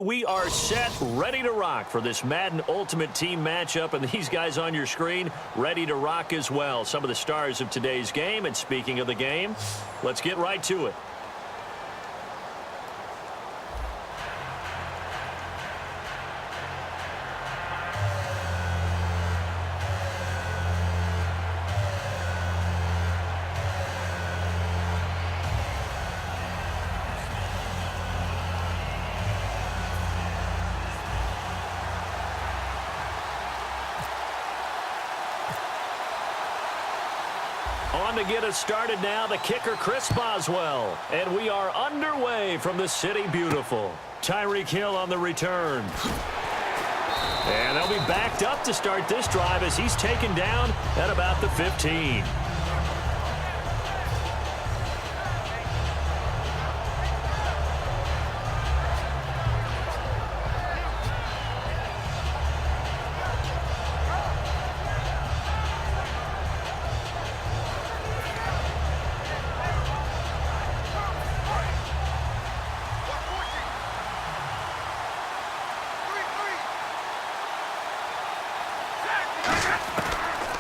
We are set, ready to rock for this Madden Ultimate Team matchup, and these guys on your screen ready to rock as well. Some of the stars of today's game, and speaking of the game, let's get right to it. On to get us started now, the kicker, Chris Boswell. And we are underway from the City Beautiful. Tyreek Hill on the return. And they'll be backed up to start this drive as he's taken down at about the 15.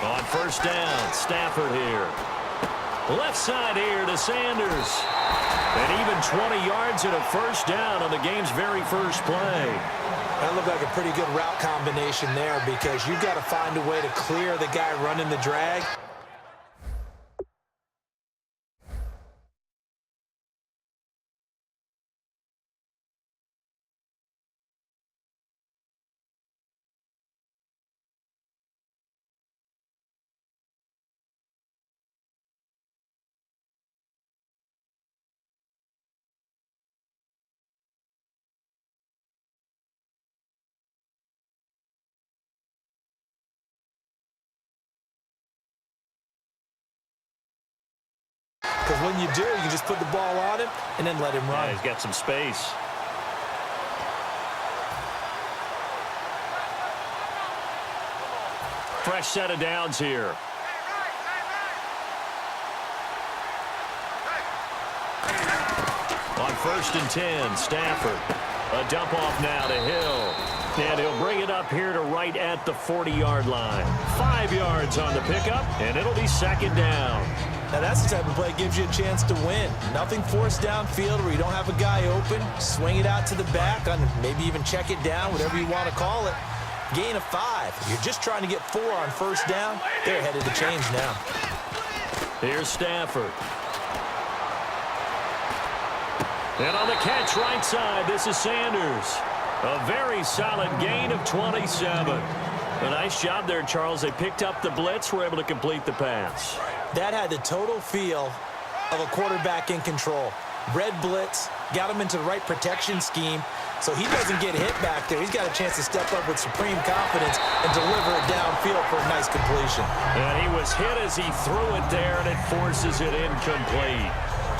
On first down, Stafford here. Left side here to Sanders. And even 20 yards and a first down on the game's very first play. That looked like a pretty good route combination there because you've got to find a way to clear the guy running the drag. Because when you do, you just put the ball on him and then let him run. Yeah, he's got some space. Fresh set of downs here. On first and 10, Stafford. A dump off now to Hill. And he'll bring it up here to right at the 40-yard line. 5 yards on the pickup, and it'll be second down. Now that's the type of play that gives you a chance to win. Nothing forced downfield where you don't have a guy open. Swing it out to the back, on maybe even check it down, whatever you want to call it. Gain of 5. You're just trying to get 4 on first down. They're headed to change now. Here's Stafford. And on the catch right side, this is Sanders. A very solid gain of 27. A nice job there, Charles. They picked up the blitz, were able to complete the pass. That had the total feel of a quarterback in control. Red blitz, got him into the right protection scheme, so he doesn't get hit back there. He's got a chance to step up with supreme confidence and deliver it downfield for a nice completion. And he was hit as he threw it there, and it forces it incomplete.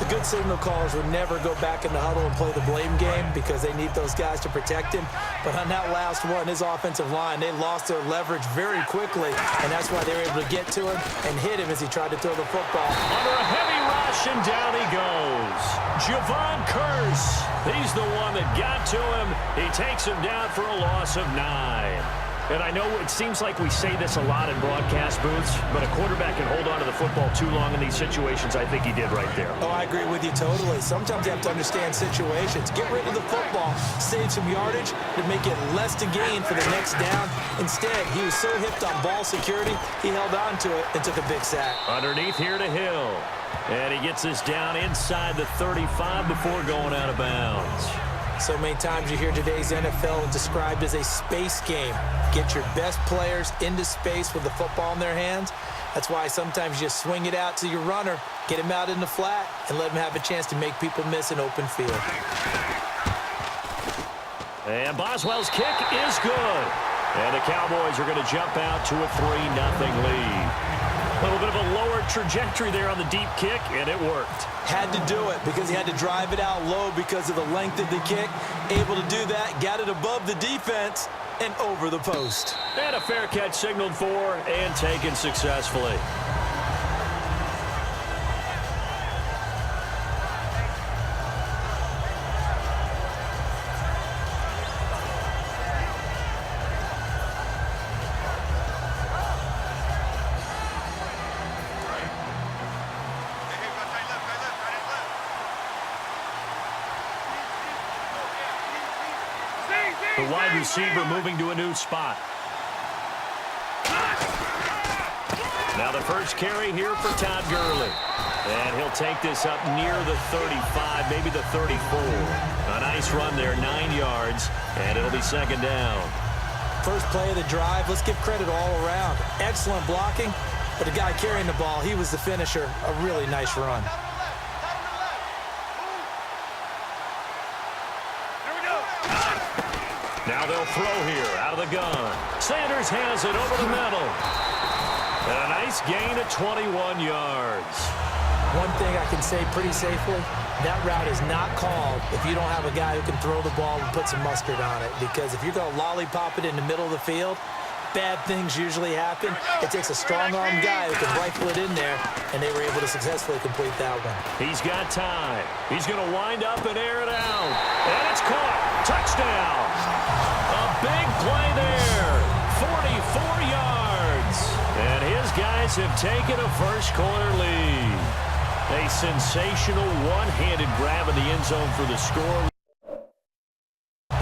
The good signal callers would never go back in the huddle and play the blame game because they need those guys to protect him. But on that last one, his offensive line, they lost their leverage very quickly, and that's why they were able to get to him and hit him as he tried to throw the football. Under a heavy rush, and down he goes. Javon Curse. He's the one that got to him. He takes him down for a loss of 9. And I know it seems like we say this a lot in broadcast booths, but a quarterback can hold on to the football too long in these situations. I think he did right there. Oh, I agree with you totally. Sometimes you have to understand situations. Get rid of the football, save some yardage to make it less to gain for the next down. Instead, he was so hipped on ball security, he held on to it and took a big sack. Underneath here to Hill. And he gets this down inside the 35 before going out of bounds. So many times you hear today's NFL described as a space game. Get your best players into space with the football in their hands. That's why sometimes you just swing it out to your runner, get him out in the flat, and let him have a chance to make people miss an open field. And Boswell's kick is good. And the Cowboys are going to jump out to a 3-0 lead. A little bit of a lower trajectory there on the deep kick, and it worked. Had to do it because he had to drive it out low because of the length of the kick. Able to do that, got it above the defense and over the post. And a fair catch signaled for and taken successfully. The wide receiver moving to a new spot. Now the first carry here for Todd Gurley. And he'll take this up near the 35, maybe the 34. A nice run there, 9 yards, and it'll be second down. First play of the drive, let's give credit all around. Excellent blocking, but the guy carrying the ball, he was the finisher. A really nice run. Now they'll throw here out of the gun. Sanders has it over the middle. And a nice gain of 21 yards. One thing I can say pretty safely, that route is not called if you don't have a guy who can throw the ball and put some mustard on it. Because if you're going to lollipop it in the middle of the field, bad things usually happen. It takes a strong-armed guy who can rifle it in there, and they were able to successfully complete that one. He's got time. He's going to wind up and air it out. And it's caught. Touchdown. A big play there. 44 yards. And his guys have taken a first-quarter lead. A sensational one-handed grab in the end zone for the score.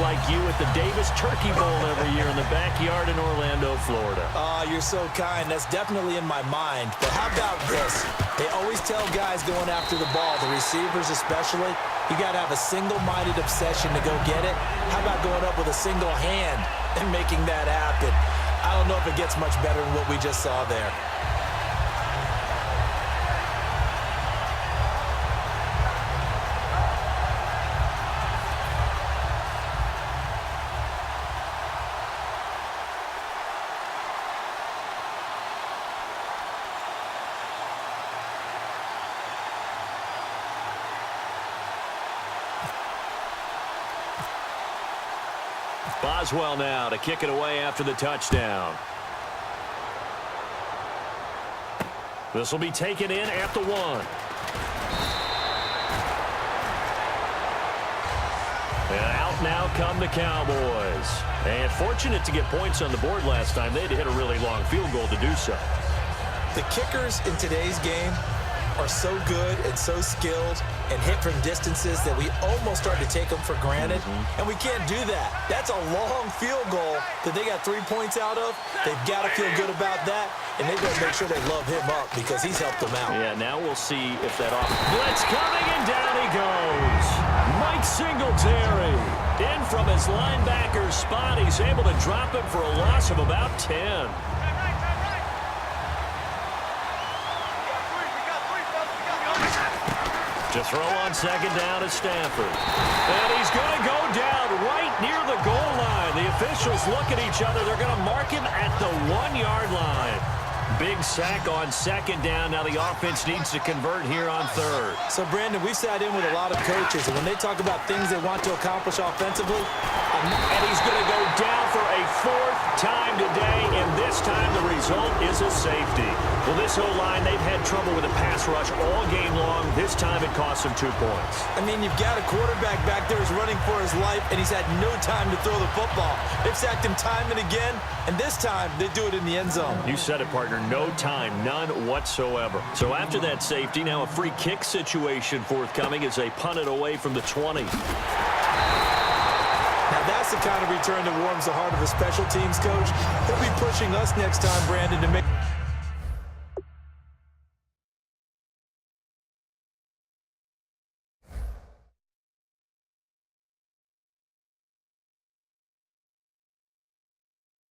Like you at the Davis Turkey Bowl every year in the backyard in Orlando, Florida. Oh, you're so kind. That's definitely in my mind. But how about this? They always tell guys going after the ball, the receivers especially, you got to have a single-minded obsession to go get it. How about going up with a single hand and making that happen? I don't know if it gets much better than what we just saw there. Boswell now to kick it away after the touchdown. This will be taken in at the 1. And out now come the Cowboys. And fortunate to get points on the board last time. They had to hit a really long field goal to do so. The kickers in today's game are so good and so skilled and hit from distances that we almost start to take them for granted. And we can't do that. That's a long field goal that they got 3 points out of. They've got to feel good about that, and they've got to make sure they love him up because he's helped them out. Yeah, now we'll see if that blitz coming, and down he goes. Mike Singletary in from his linebacker spot. He's able to drop him for a loss of about 10. To throw on second down at Stanford. And he's going to go down right near the goal line. The officials look at each other. They're going to mark him at the 1-yard line. Big sack on second down. Now the offense needs to convert here on third. So, Brandon, we've sat in with a lot of coaches, and when they talk about things they want to accomplish offensively, and he's going to go down for a 4th time today, and this time the result is a safety. Well, this O-line, they've had trouble with the pass rush all game long. This time it cost them 2 points. I mean, you've got a quarterback back there who's running for his life, and he's had no time to throw the football. They've sacked him time and again, and this time they do it in the end zone. You said it, partner. No time, none whatsoever. So after that safety, now a free kick situation forthcoming as they punt it away from the 20. Now that's the kind of return that warms the heart of a special teams coach. He'll be pushing us next time, Brandon, to make...